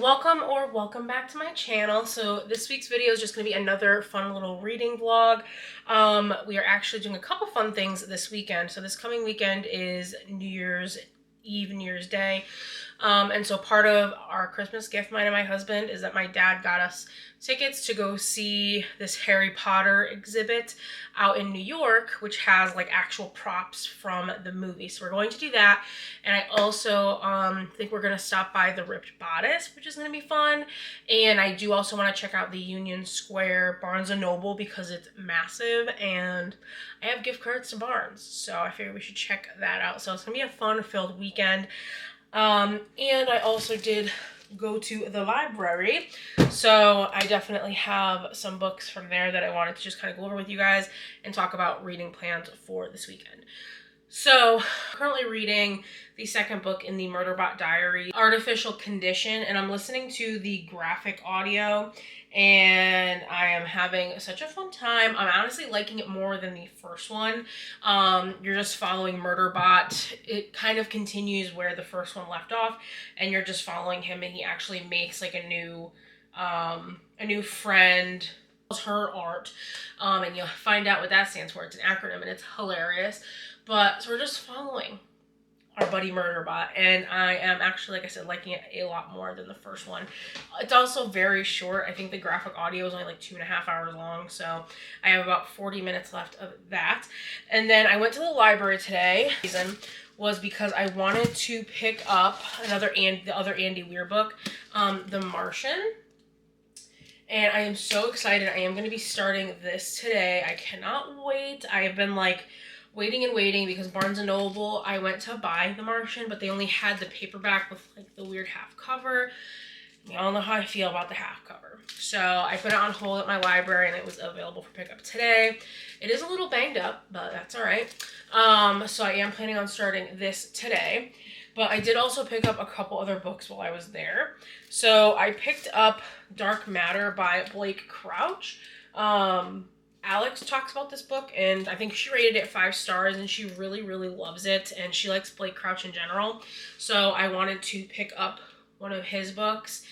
welcome back to my channel. So this week's video is just going to be another fun little reading vlog. We are actually doing a couple fun things this weekend. So this coming weekend is New Year's Eve, New Year's Day. And so part of our Christmas gift, mine and my husband, is that my dad got us tickets to go see this Harry Potter exhibit out in New York, which has like actual props from the movie. So we're going to do that. And I also think we're going to stop by the Ripped Bodice, which is going to be fun. And I do also want to check out the Union Square Barnes & Noble because it's massive and I have gift cards to Barnes. So I figured we should check that out. So it's going to be a fun-filled weekend. And I also did go to the library, so I definitely have some books from there that I wanted to just kind of go over with you guys and talk about reading plans for this weekend. So currently reading the second book in the Murderbot Diary, Artificial Condition, and I'm listening to the graphic audio and I am having such a fun time. I'm honestly liking it more than the first one. You're just following Murderbot. It kind of continues where the first one left off and you're just following him, and he actually makes like a new friend, her art, and you'll find out what that stands for. It's an acronym and it's hilarious. But so we're just following our buddy Murderbot, and I am actually, like I said, liking it a lot more than the first one. It's also very short. I think the graphic audio is only like 2.5 hours long, so I have about 40 minutes left of that. And then I went to the library today. The reason was because I wanted to pick up the other Andy Weir book, The Martian. And I am so excited. I am going to be starting this today. I cannot wait. I have been like waiting and waiting because Barnes & Noble, I went to buy The Martian, but they only had the paperback with like the weird half cover. You all know how I feel about the half cover. So I put it on hold at my library and it was available for pickup today. It is a little banged up, but that's all right. So I am planning on starting this today. But I did also pick up a couple other books while I was there. So I picked up Dark Matter by Blake Crouch. Alex talks about this book, and I think she rated it 5 stars, and she really, really loves it, and she likes Blake Crouch in general. So I wanted to pick up one of his books.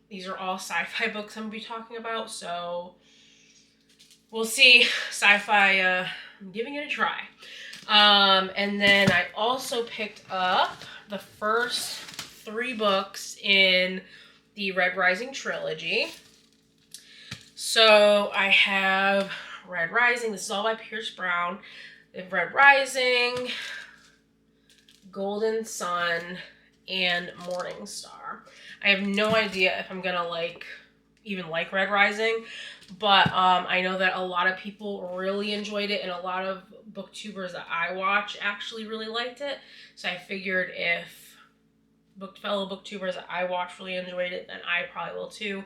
These are all sci-fi books I'm going to be talking about, so we'll see. Sci-fi, I'm giving it a try. And then I also picked up the first 3 books in the Red Rising trilogy. So I have Red Rising. This is all by Pierce Brown. I have Red Rising, Golden Sun, and Morning Star. I have no idea if I'm gonna even like Red Rising, but I know that a lot of people really enjoyed it, and a lot of booktubers that I watch actually really liked it. So I figured if fellow booktubers that I watch really enjoyed it, then I probably will too.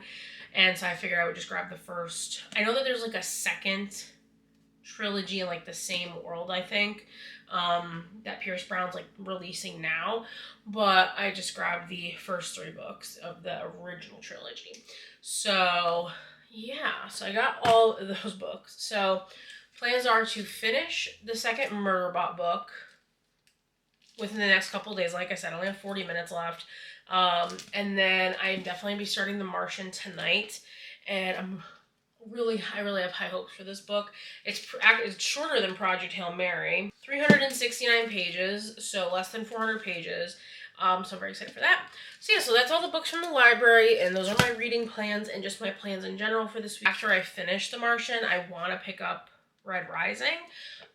And so I figured I would just grab the first. I know that there's like a second trilogy in like the same world, I think, that Pierce Brown's like releasing now. But I just grabbed the first 3 books of the original trilogy. So yeah, so I got all of those books. So plans are to finish the second Murderbot book within the next couple of days. Like I said, I only have 40 minutes left. And then I'm definitely be starting The Martian tonight, and I really have high hopes for this book. It's shorter than Project Hail Mary, 369 pages, so less than 400 pages. So I'm very excited for that. So yeah, so that's all the books from the library, and those are my reading plans and just my plans in general for this week. After I finish The Martian, I want to pick up Red Rising,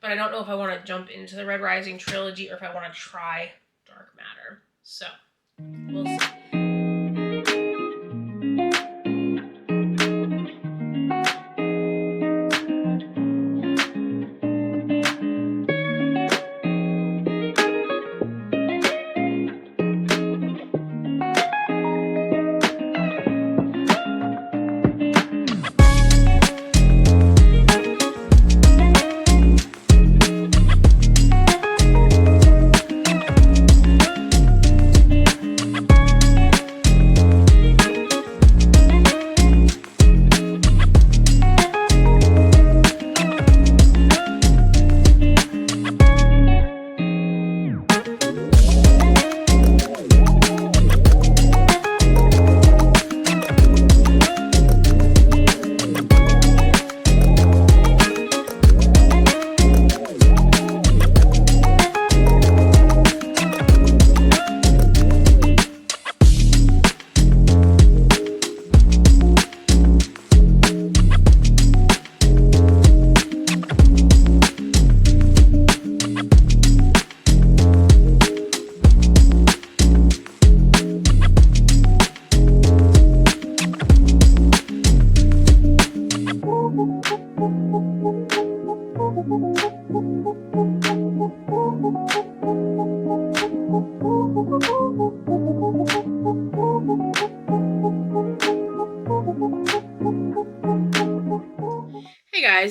but I don't know if I want to jump into the Red Rising trilogy or if I want to try Dark Matter. So we'll see.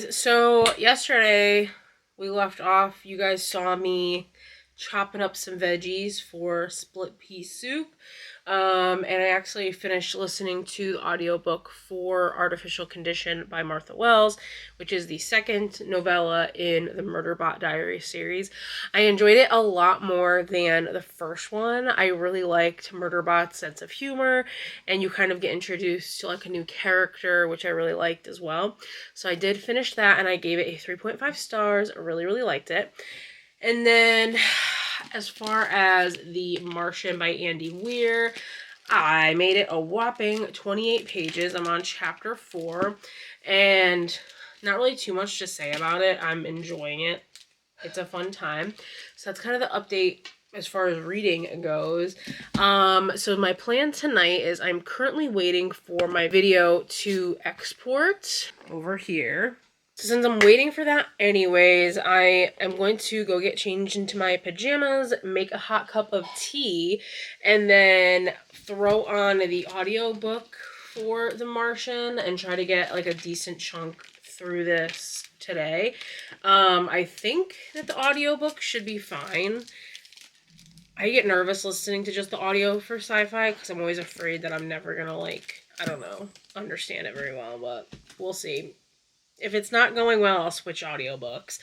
guys, so yesterday we left off, you guys saw me chopping up some veggies for split pea soup. And I actually finished listening to the audiobook for Artificial Condition by Martha Wells, which is the second novella in the Murderbot Diary series. I enjoyed it a lot more than the first one. I really liked Murderbot's sense of humor, and you kind of get introduced to like a new character, which I really liked as well. So I did finish that, and I gave it a 3.5 stars. I really, really liked it. And then, as far as The Martian by Andy Weir, I made it a whopping 28 pages. I'm on chapter 4, and not really too much to say about it. I'm enjoying it. It's a fun time. So that's kind of the update as far as reading goes. So my plan tonight is I'm currently waiting for my video to export over here. So since I'm waiting for that anyways, I am going to go get changed into my pajamas, make a hot cup of tea, and then throw on the audiobook for The Martian and try to get like a decent chunk through this today. I think that the audiobook should be fine. I get nervous listening to just the audio for sci-fi because I'm always afraid that I'm never gonna understand it very well, but we'll see. If it's not going well, I'll switch audiobooks.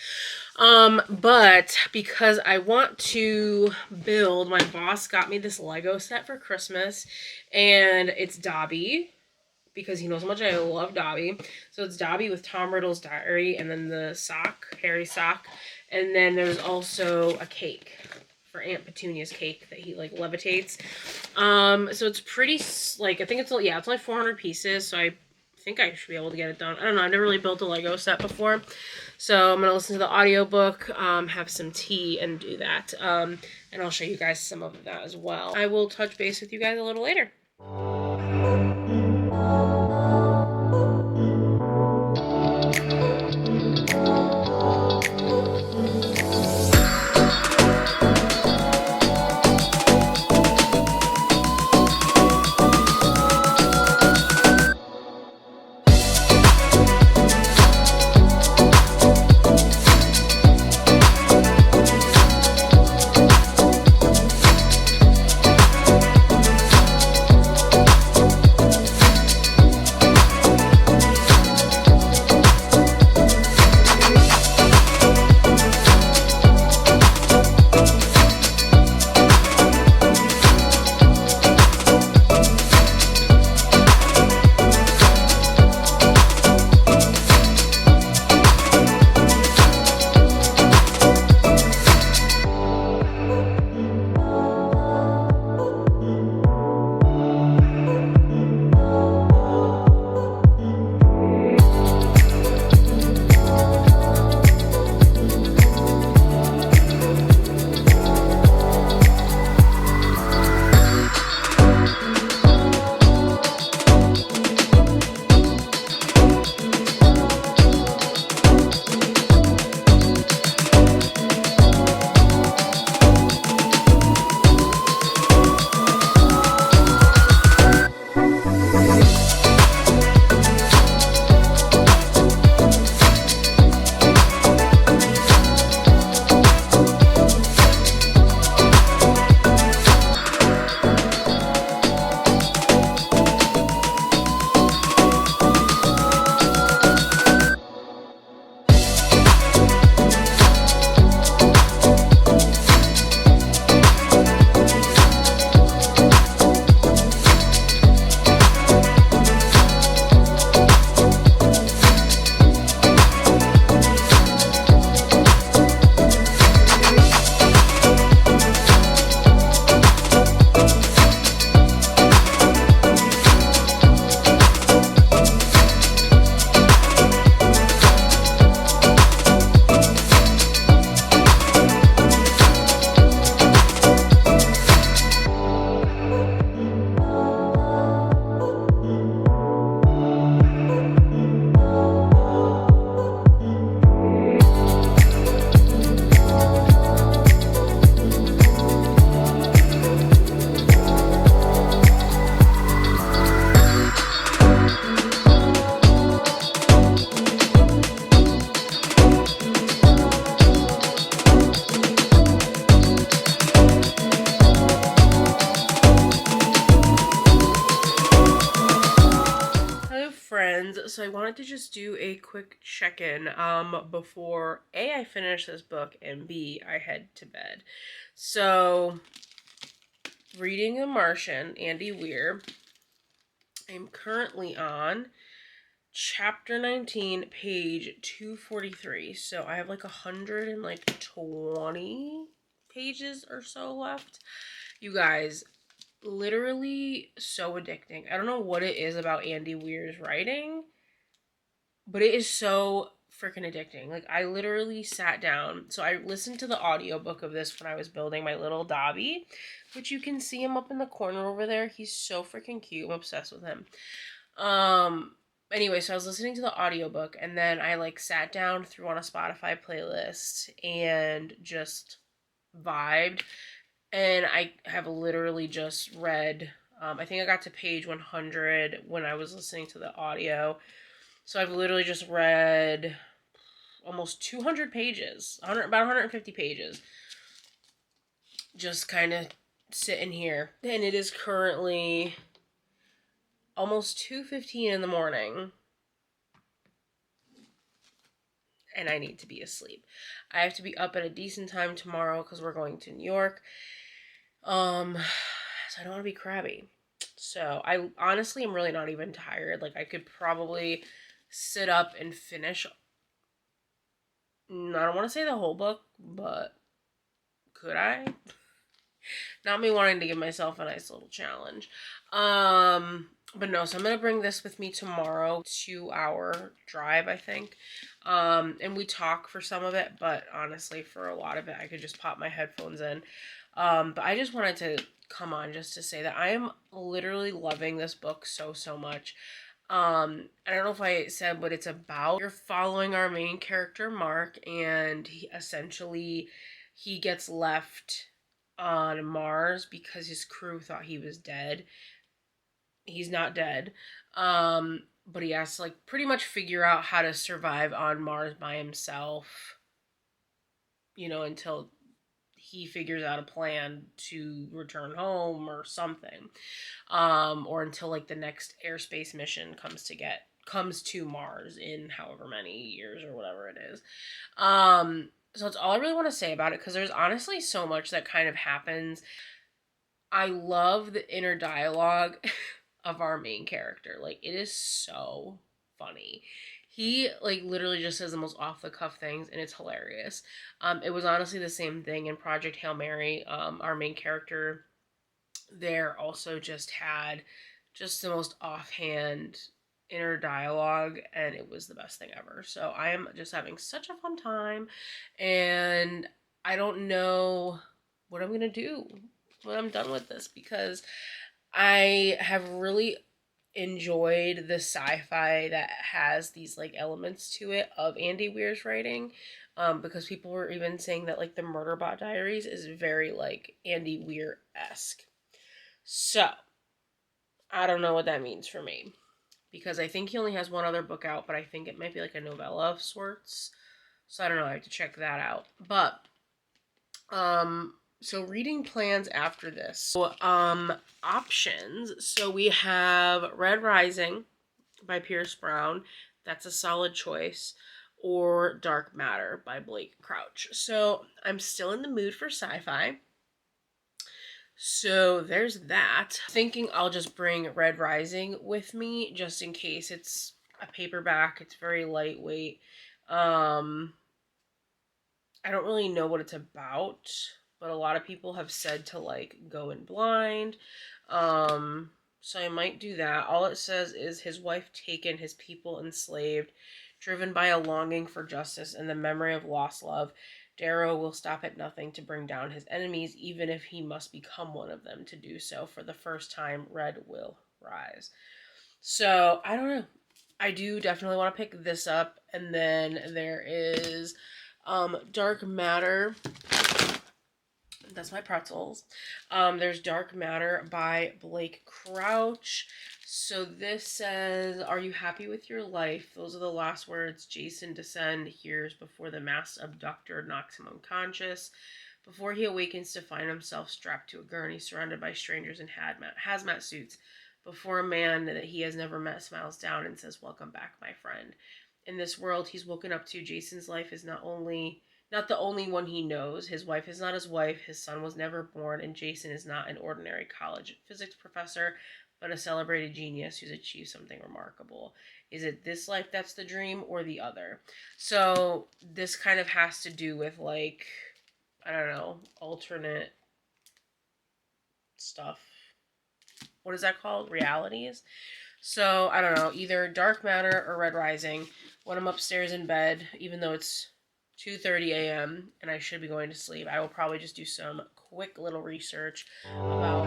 But because I want to build, my boss got me this Lego set for Christmas, and it's Dobby, because he knows how much I love Dobby. So it's Dobby with Tom Riddle's diary, and then the sock, Harry sock, and then there's also a cake for Aunt Petunia's cake that he like levitates. So it's pretty, like, I think it's only 400 pieces, so I think I should be able to get it done. I don't know, I've never really built a Lego set before. So I'm going to listen to the audiobook, have some tea, and do that. And I'll show you guys some of that as well. I will touch base with you guys a little later. So I wanted to just do a quick check-in before A, I finish this book, and B, I head to bed. So, reading The Martian, Andy Weir. I'm currently on chapter 19, page 243. So I have like 120 pages or so left. You guys, literally so addicting. I don't know what it is about Andy Weir's writing, but it is so freaking addicting. Like, I literally sat down. So I listened to the audiobook of this when I was building my little Dobby, which you can see him up in the corner over there. He's so freaking cute. I'm obsessed with him. Anyway, so I was listening to the audiobook, and then I like sat down, threw on a Spotify playlist, and just vibed. And I have literally just read, I think I got to page 100 when I was listening to the audio. So I've literally just read almost 200 pages, about 150 pages. Just kind of sitting here. And it is currently almost 2:15 in the morning. And I need to be asleep. I have to be up at a decent time tomorrow because we're going to New York. So I don't want to be crabby. So I honestly am really not even tired. Like, I could probably sit up and finish. I don't want to say the whole book, but could I? Not me wanting to give myself a nice little challenge. But no, so I'm going to bring this with me tomorrow. 2-hour drive, I think. And we talk for some of it, but honestly, for a lot of it, I could just pop my headphones in. But I just wanted to come on just to say that I am literally loving this book so much. I don't know if I said what it's about. You're following our main character, Mark, and he gets left on Mars because his crew thought he was dead. He's not dead. But he has to like pretty much figure out how to survive on Mars by himself, until he figures out a plan to return home or something. Or until like the next airspace mission comes to Mars in however many years or whatever it is. So that's all I really want to say about it, because there's honestly so much that kind of happens. I love the inner dialogue of our main character. Like, it is so funny. He, like, literally just says the most off-the-cuff things, and it's hilarious. It was honestly the same thing in Project Hail Mary. Our main character there also just had just the most offhand inner dialogue, and it was the best thing ever. So I am just having such a fun time, and I don't know what I'm going to do when I'm done with this, because I have really enjoyed the sci-fi that has these like elements to it of Andy Weir's writing, because people were even saying that like the Murderbot Diaries is very like Andy Weir-esque. So I don't know what that means for me, because I think he only has one other book out, but I think it might be like a novella of sorts. So I don't know, I have to check that out. But so reading plans after this. So, options. So we have Red Rising by Pierce Brown. That's a solid choice. Or Dark Matter by Blake Crouch. So I'm still in the mood for sci-fi. So there's that. Thinking I'll just bring Red Rising with me just in case. It's a paperback. It's very lightweight. I don't really know what it's about, but a lot of people have said to like go in blind. So I might do that. All it says is his wife taken, his people enslaved, driven by a longing for justice and the memory of lost love. Darrow will stop at nothing to bring down his enemies, even if he must become one of them to do so. For the first time, Red will rise. So, I don't know. I do definitely want to pick this up. And then there is Dark Matter. That's my pretzels. There's Dark Matter by Blake Crouch. So this says, are you happy with your life? Those are the last words Jason Descend hears before the masked abductor knocks him unconscious. Before he awakens to find himself strapped to a gurney, surrounded by strangers in hazmat suits. before a man that he has never met smiles down and says, "Welcome back, my friend." In this world he's woken up to, Jason's life is not the only one he knows. His wife is not his wife, his son was never born, and Jason is not an ordinary college physics professor, but a celebrated genius who's achieved something remarkable. Is it this life that's the dream or the other? So this kind of has to do with, like, I don't know, alternate stuff. What is that called? Realities? So, I don't know, either Dark Matter or Red Rising. When I'm upstairs in bed, even though it's 2:30 a.m. and I should be going to sleep, I will probably just do some quick little research about...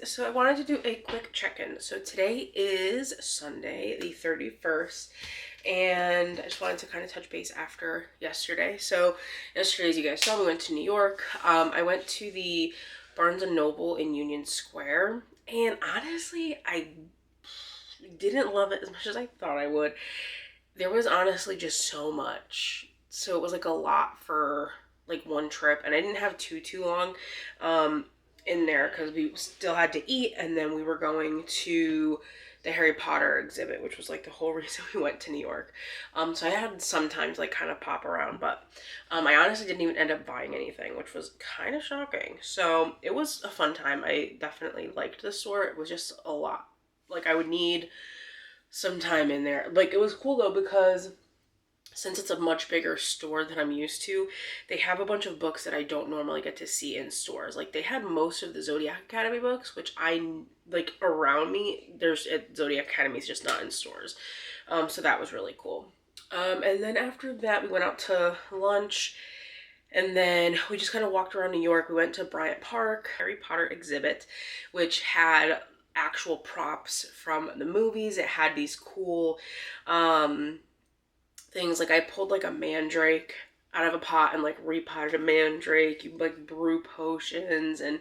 So I wanted to do a quick check-in. So today is Sunday, the 31st, and I just wanted to kind of touch base after yesterday. So yesterday, as you guys saw, we went to New York. I went to the Barnes & Noble in Union Square, and honestly, I didn't love it as much as I thought I would. There was honestly just so much. So it was like a lot for like one trip, and I didn't have too long in there because we still had to eat, and then we were going to the Harry Potter exhibit, which was like the whole reason we went to New York. So I had some time to like kind of pop around, but I honestly didn't even end up buying anything, which was kind of shocking. So it was a fun time. I definitely liked the store. It was just a lot. Like I would need some time in there. Like it was cool though because since it's a much bigger store than I'm used to, they have a bunch of books that I don't normally get to see in stores. Like they had most of the Zodiac Academy books, which I like around me. There's at Zodiac Academy is just not in stores. So that was really cool. And then after that, we went out to lunch, and then we just kind of walked around New York. We went to Bryant Park, Harry Potter exhibit, which had actual props from the movies. It had these cool things. Like I pulled like a mandrake out of a pot and like repotted a mandrake. You like brew potions, and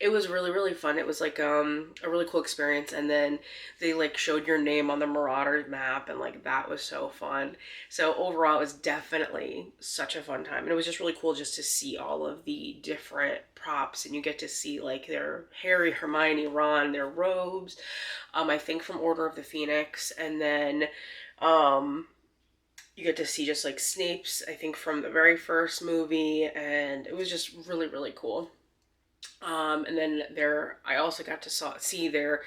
it was really fun. It was like a really cool experience. And then they like showed your name on the Marauders map, and like that was so fun. So overall it was definitely such a fun time, and it was just really cool just to see all of the different props, and you get to see like their Harry, Hermione, Ron, their robes, I think from Order of the Phoenix, and then you get to see just like Snape's, I think from the very first movie, and it was just really cool. And then I also got to see their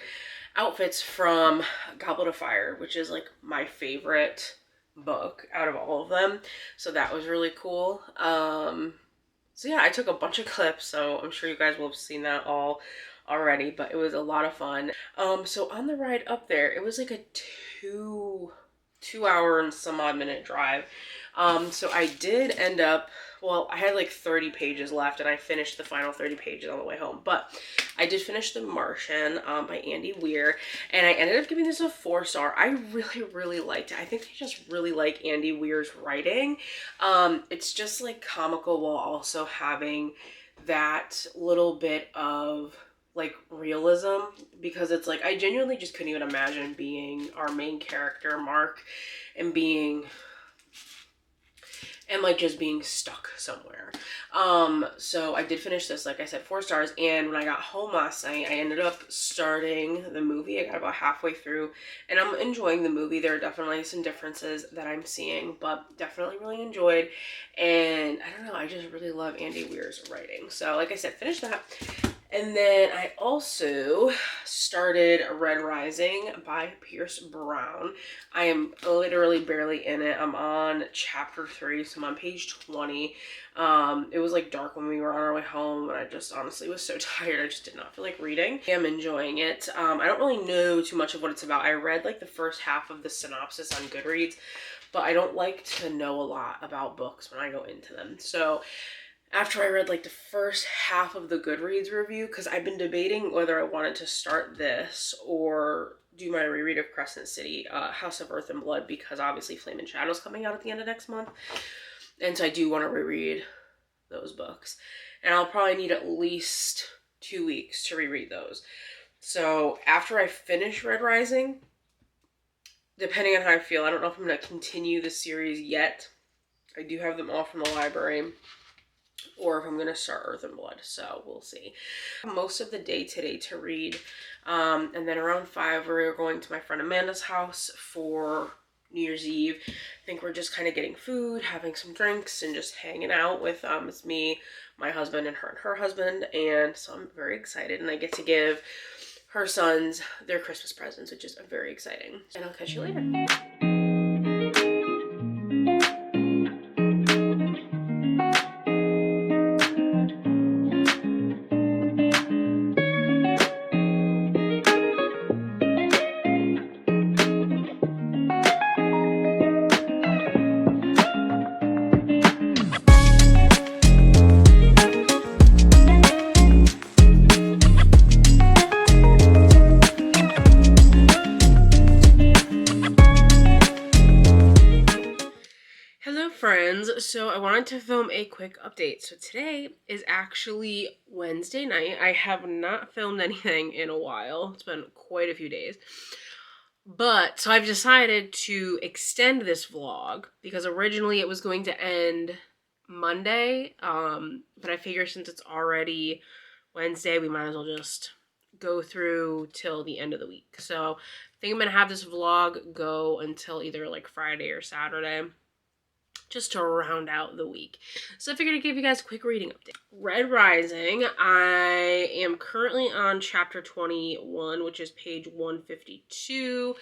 outfits from Goblet of Fire, which is like my favorite book out of all of them. So that was really cool. So yeah, I took a bunch of clips, so I'm sure you guys will have seen that all already, but it was a lot of fun. So on the ride up there, it was like a two hour and some odd minute drive. So I did end up, well, I had like 30 pages left, and I finished the final 30 pages on the way home, but I did finish The Martian by Andy Weir, and I ended up giving this a 4-star. I really liked it. I think I just really like Andy Weir's writing. It's just like comical while also having that little bit of like realism, because it's like I genuinely just couldn't even imagine being our main character Mark and being and like just being stuck somewhere. So I did finish this, like I said, 4 stars. And when I got home last night, I ended up starting the movie. I got about halfway through and I'm enjoying the movie. There are definitely some differences that I'm seeing, but definitely really enjoyed. And I don't know, I just really love Andy Weir's writing. So like I said, finished that. And then I also started Red Rising by Pierce Brown. I am literally barely in it. I'm on chapter 3, so I'm on page 20. It was like dark when we were on our way home, and I just honestly was so tired. I just did not feel like reading. I am enjoying it. I don't really know too much of what it's about. I read like the first half of the synopsis on Goodreads, but I don't like to know a lot about books when I go into them. So after I read like the first half of the Goodreads review, because I've been debating whether I wanted to start this or do my reread of Crescent City, House of Earth and Blood, because obviously Flame and Shadow's coming out at the end of next month. And so I do want to reread those books. And I'll probably need at least 2 weeks to reread those. So after I finish Red Rising, depending on how I feel, I don't know if I'm going to continue the series yet. I do have them all from the library. Or if I'm going to start Earth and Blood, so we'll see. Most of the day today to read, and then around 5 we're going to my friend Amanda's house for New Year's Eve. I think we're just kind of getting food, having some drinks, and just hanging out with, it's me, my husband, and her husband, and so I'm very excited, and I get to give her sons their Christmas presents, which is very exciting. And I'll catch you later. Friends, so I wanted to film a quick update. So today is actually Wednesday night. I have not filmed anything in a while. It's been quite a few days. But, so I've decided to extend this vlog because originally it was going to end Monday. But I figure since it's already Wednesday, we might as well just go through till the end of the week. So I think I'm going to have this vlog go until either like Friday or Saturday, just to round out the week. So I figured I'd give you guys a quick reading update. Red Rising, I am currently on chapter 21, which is page 152,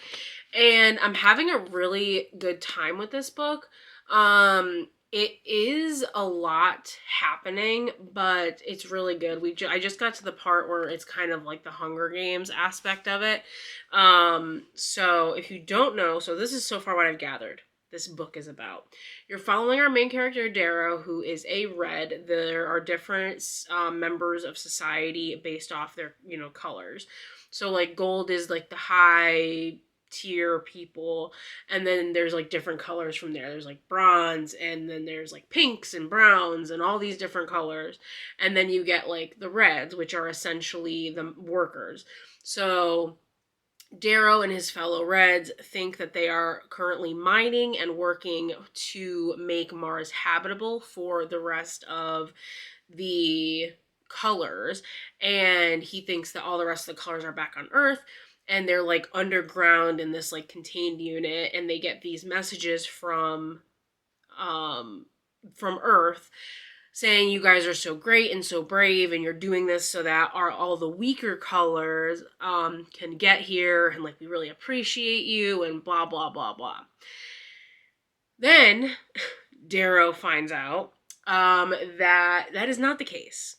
and I'm having a really good time with this book. It is a lot happening, but it's really good. I just got to the part where it's kind of like the Hunger Games aspect of it. So if you don't know, so this is so far what I've gathered this book is about. You're following our main character, Darrow, who is a red. There are different members of society based off their, colors. So, like, gold is, like, the high tier people, and then there's, like, different colors from there. There's, like, bronze, and then there's, like, pinks and browns and all these different colors. And then you get, like, the reds, which are essentially the workers. So Darrow and his fellow Reds think that they are currently mining and working to make Mars habitable for the rest of the colors, and he thinks that all the rest of the colors are back on Earth, and they're like underground in this like contained unit, and they get these messages from Earth saying you guys are so great and so brave, and you're doing this so that all the weaker colors can get here, and like we really appreciate you, and blah blah blah blah. Then Darrow finds out that is not the case.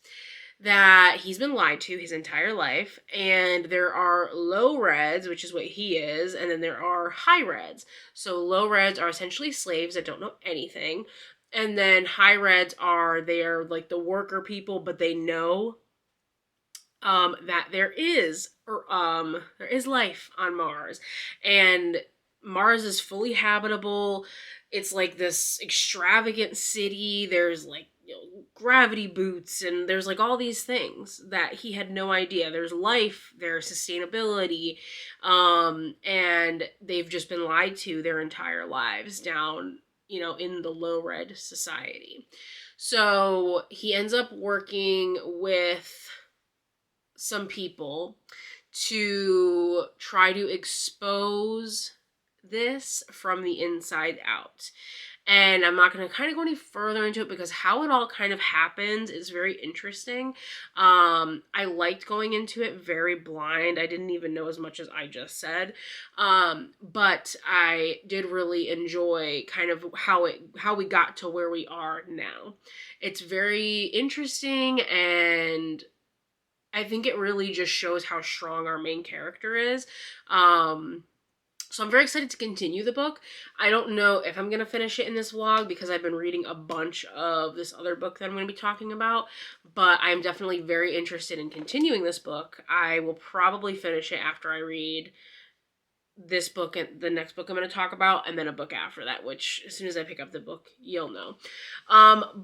That he's been lied to his entire life, and there are low reds, which is what he is, and then there are high reds. So low reds are essentially slaves that don't know anything. And then high reds they're like the worker people, but they know that there is life on Mars, and Mars is fully habitable. It's like this extravagant city. There's like gravity boots, and there's like all these things that he had no idea. There's life, there's sustainability, and they've just been lied to their entire lives down you know, in the low red society. So he ends up working with some people to try to expose this from the inside out. And I'm not going to kind of go any further into it because how it all kind of happens is very interesting. I liked going into it very blind. I didn't even know as much as I just said. But I did really enjoy kind of how we got to where we are now. It's very interesting, and I think it really just shows how strong our main character is. So I'm very excited to continue the book. I don't know if I'm going to finish it in this vlog because I've been reading a bunch of this other book that I'm going to be talking about, but I'm definitely very interested in continuing this book. I will probably finish it after I read this book and the next book I'm going to talk about, and then a book after that, which as soon as I pick up the book, you'll know.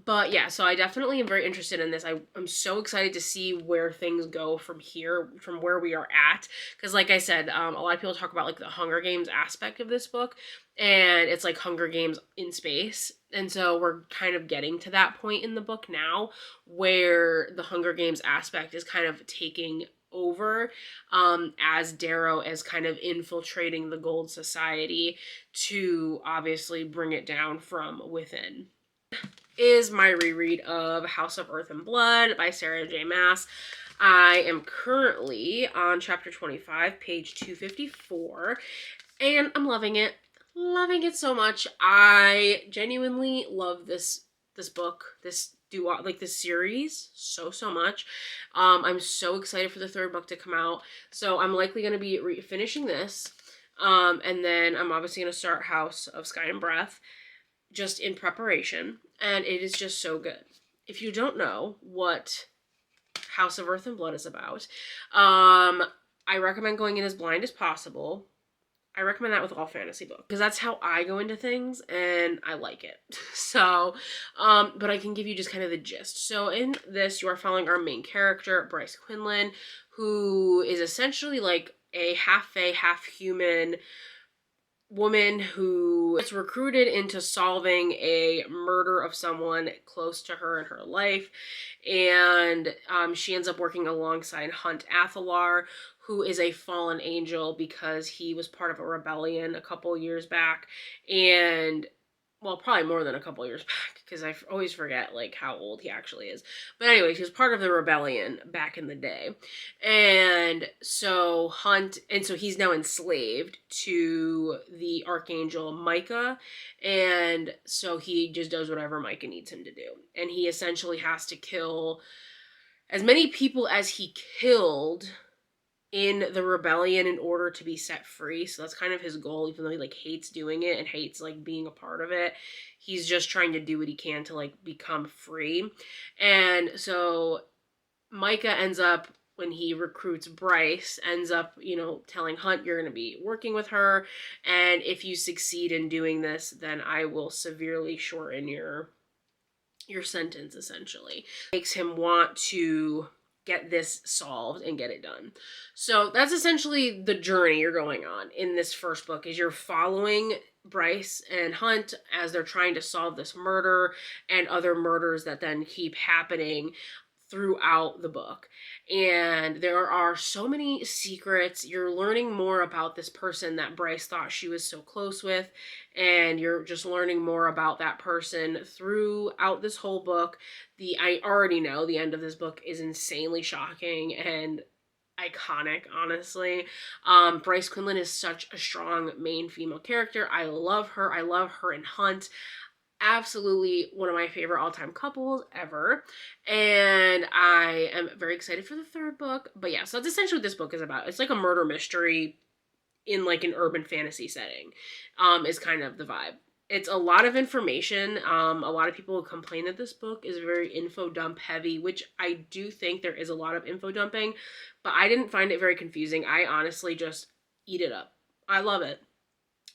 But yeah, so I definitely am very interested in this. I'm so excited to see where things go from here, from where we are at. Because like I said, a lot of people talk about like the Hunger Games aspect of this book, and it's like Hunger Games in space. And so we're kind of getting to that point in the book now where the Hunger Games aspect is kind of taking over, as Darrow is kind of infiltrating the Gold Society to obviously bring it down from within. Is my reread of House of Earth and Blood by Sarah J. Maas. I am currently on chapter 25, page 254, and I'm loving it. Loving it so much. I genuinely love this book, this series so much. I'm so excited for the third book to come out. So I'm likely going to be finishing this. And then I'm obviously going to start House of Sky and Breath just in preparation. And it is just so good. If you don't know what House of Earth and Blood is about, I recommend going in as blind as possible. I recommend that with all fantasy books because that's how I go into things and I like it. So, but I can give you just kind of the gist. So in this, you are following our main character, Bryce Quinlan, who is essentially like a half-fae, half-human woman who is recruited into solving a murder of someone close to her in her life. And she ends up working alongside Hunt Athalar, who is a fallen angel because he was part of a rebellion a couple years back. And, well, probably more than a couple years back because I always forget, like, how old he actually is. But anyways, he was part of the rebellion back in the day. And so he's now enslaved to the Archangel Micah. And so he just does whatever Micah needs him to do. And he essentially has to kill as many people as he killed in the rebellion in order to be set free. So that's kind of his goal, even though he like hates doing it and hates like being a part of it. He's just trying to do what he can to like become free. And so Micah ends up, when he recruits Bryce, ends up, you know, telling Hunt, you're going to be working with her, and if you succeed in doing this, then I will severely shorten your sentence, essentially. Makes him want to get this solved and get it done. So that's essentially the journey you're going on in this first book, is you're following Bryce and Hunt as they're trying to solve this murder and other murders that then keep happening throughout the book. And there are so many secrets. You're learning more about this person that Bryce thought she was so close with, and you're just learning more about that person throughout this whole book. I already know the end of this book is insanely shocking and iconic, honestly. Bryce Quinlan is such a strong main female character. I love her. I love her and Hunt. Absolutely one of my favorite all-time couples ever, and I am very excited for the third book. But yeah, so that's essentially what this book is about. It's like a murder mystery in like an urban fantasy setting, is kind of the vibe. It's a lot of information. A lot of people complain that this book is very info dump heavy, which I do think there is a lot of info dumping, but I didn't find it very confusing. I honestly just eat it up. I love it.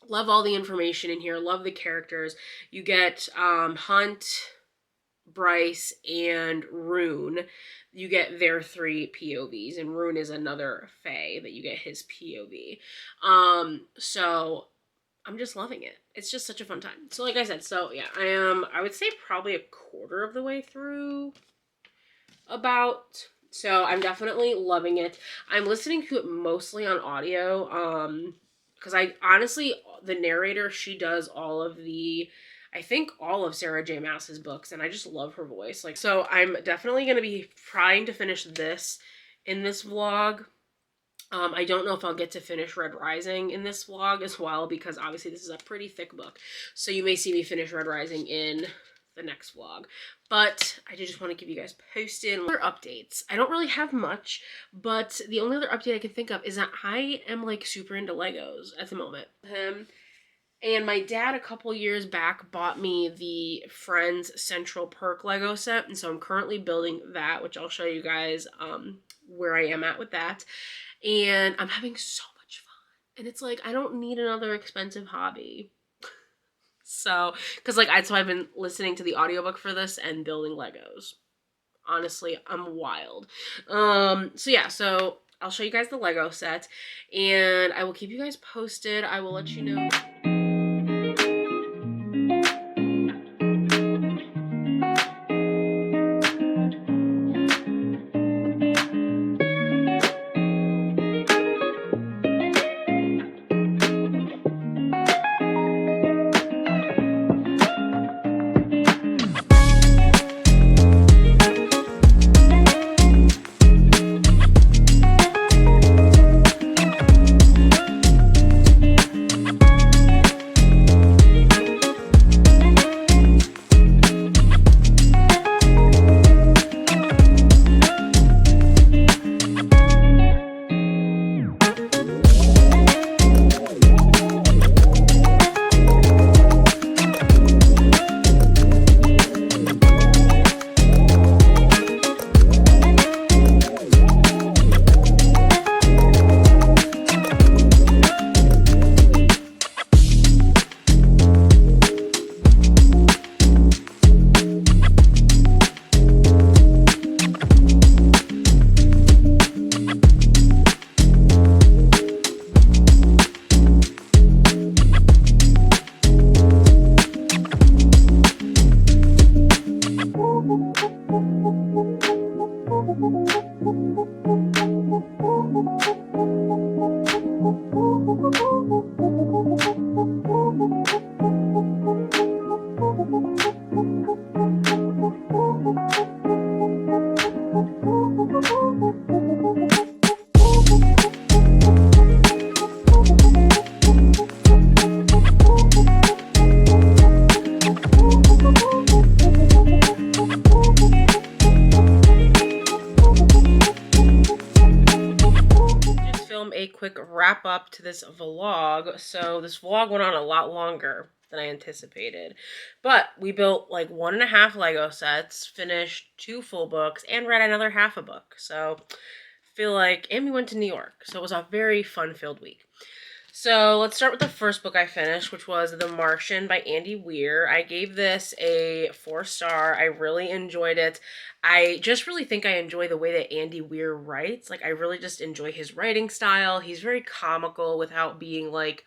Love all the information in here. Love the characters. You get Hunt, Bryce, and Rune. You get their 3 POVs, and Rune is another fae that you get his POV. So I'm just loving it. It's just such a fun time. So like I said, so yeah, I would say probably a quarter of the way through about. So I'm definitely loving it. I'm listening to it mostly on audio. Because I honestly, the narrator, she does all of the, I think all of Sarah J. Maas's books, and I just love her voice. Like, so I'm definitely going to be trying to finish this in this vlog. I don't know if I'll get to finish Red Rising in this vlog as well, because obviously this is a pretty thick book. So you may see me finish Red Rising in the next vlog. But I just want to give you guys posted other updates. I don't really have much, but the only other update I can think of is that I am like super into Legos at the moment. And my dad a couple years back bought me the Friends Central Perk Lego set, and so I'm currently building that, which I'll show you guys where I am at with that. And I'm having so much fun. And it's like, I don't need another expensive hobby. So, because like, so I've been listening to the audiobook for this and building Legos. Honestly, I'm wild. So yeah, so I'll show you guys the Lego set, and I will keep you guys posted. I will let you know. A quick wrap up to this vlog. So this vlog went on a lot longer than I anticipated, but we built like 1.5 Lego sets, finished 2 full books, and read another half a book. So I feel like, and we went to New York, so it was a very fun-filled week. So let's start with the first book I finished, which was The Martian by Andy Weir. I gave this a 4-star. I really enjoyed it. I just really think I enjoy the way that Andy Weir writes. Like, I really just enjoy his writing style. He's very comical without being, like,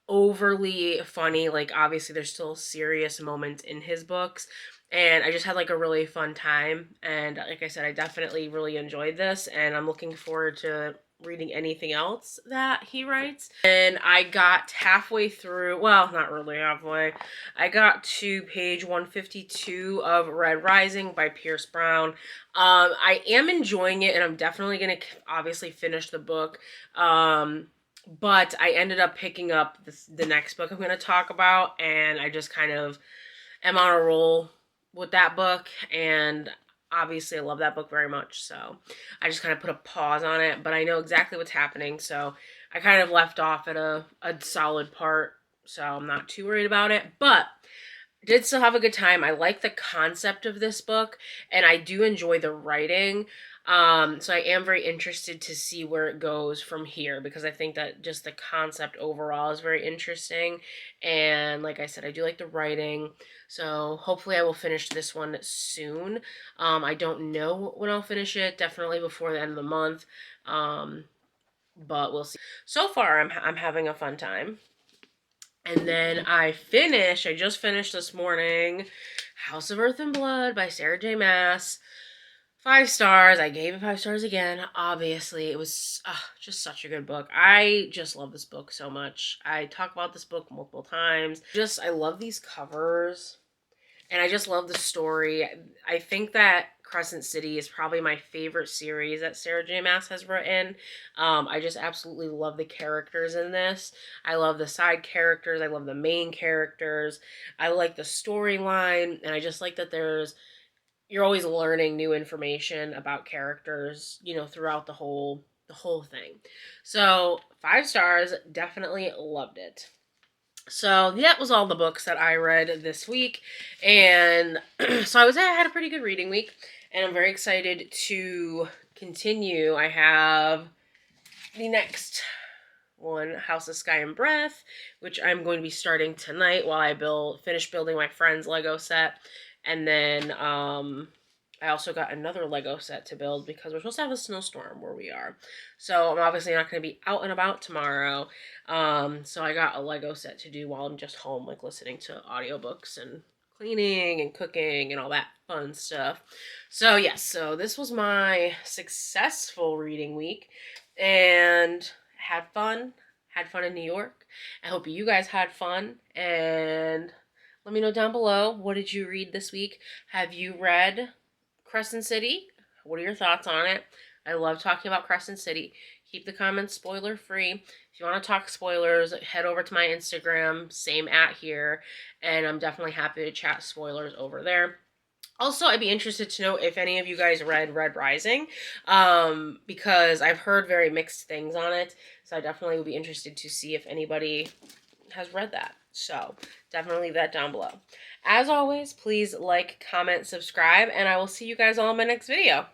overly funny. Like, obviously, there's still serious moments in his books. And I just had, like, a really fun time. And like I said, I definitely really enjoyed this. And I'm looking forward to reading anything else that he writes. And I got halfway through, well, not really halfway, I got to page 152 of Red Rising by Pierce Brown. I am enjoying it, and I'm definitely going to obviously finish the book. But I ended up picking up the next book I'm going to talk about, and I just kind of am on a roll with that book, and obviously I love that book very much, so I just kind of put a pause on it, but I know exactly what's happening, so I kind of left off at a solid part, so I'm not too worried about it, but did still have a good time. I like the concept of this book, and I do enjoy the writing. So I am very interested to see where it goes from here, because I think that just the concept overall is very interesting. And like I said, I do like the writing. So hopefully I will finish this one soon. I don't know when I'll finish it. Definitely before the end of the month. But we'll see. So far, I'm having a fun time. And then I just finished this morning, House of Earth and Blood by Sarah J. Maas. 5 stars. I gave it 5 stars again. Obviously, it was just such a good book. I just love this book so much. I talk about this book multiple times. I love these covers. And I just love the story. I think that Crescent City is probably my favorite series that Sarah J. Maas has written. I just absolutely love the characters in this. I love the side characters. I love the main characters. I like the storyline. And I just like that you're always learning new information about characters, throughout the whole thing. So 5 stars, definitely loved it. So that was all the books that I read this week. And so I would say I had a pretty good reading week. And I'm very excited to continue. I have the next one, House of Sky and Breath, which I'm going to be starting tonight while I finish building my friend's Lego set. And then I also got another Lego set to build because we're supposed to have a snowstorm where we are. So I'm obviously not going to be out and about tomorrow. So I got a Lego set to do while I'm just home, like listening to audiobooks and cleaning and cooking and all that fun stuff. So yes, so this was my successful reading week and had fun in New York. I hope you guys had fun, and let me know down below, what did you read this week? Have you read Crescent City? What are your thoughts on it? I love talking about Crescent City. Keep the comments spoiler free. If you want to talk spoilers, head over to my Instagram, same @ here, and I'm definitely happy to chat spoilers over there. Also, I'd be interested to know if any of you guys read Red Rising, because I've heard very mixed things on it, so I definitely would be interested to see if anybody has read that. So definitely leave that down below. As always, please like, comment, subscribe, and I will see you guys all in my next video.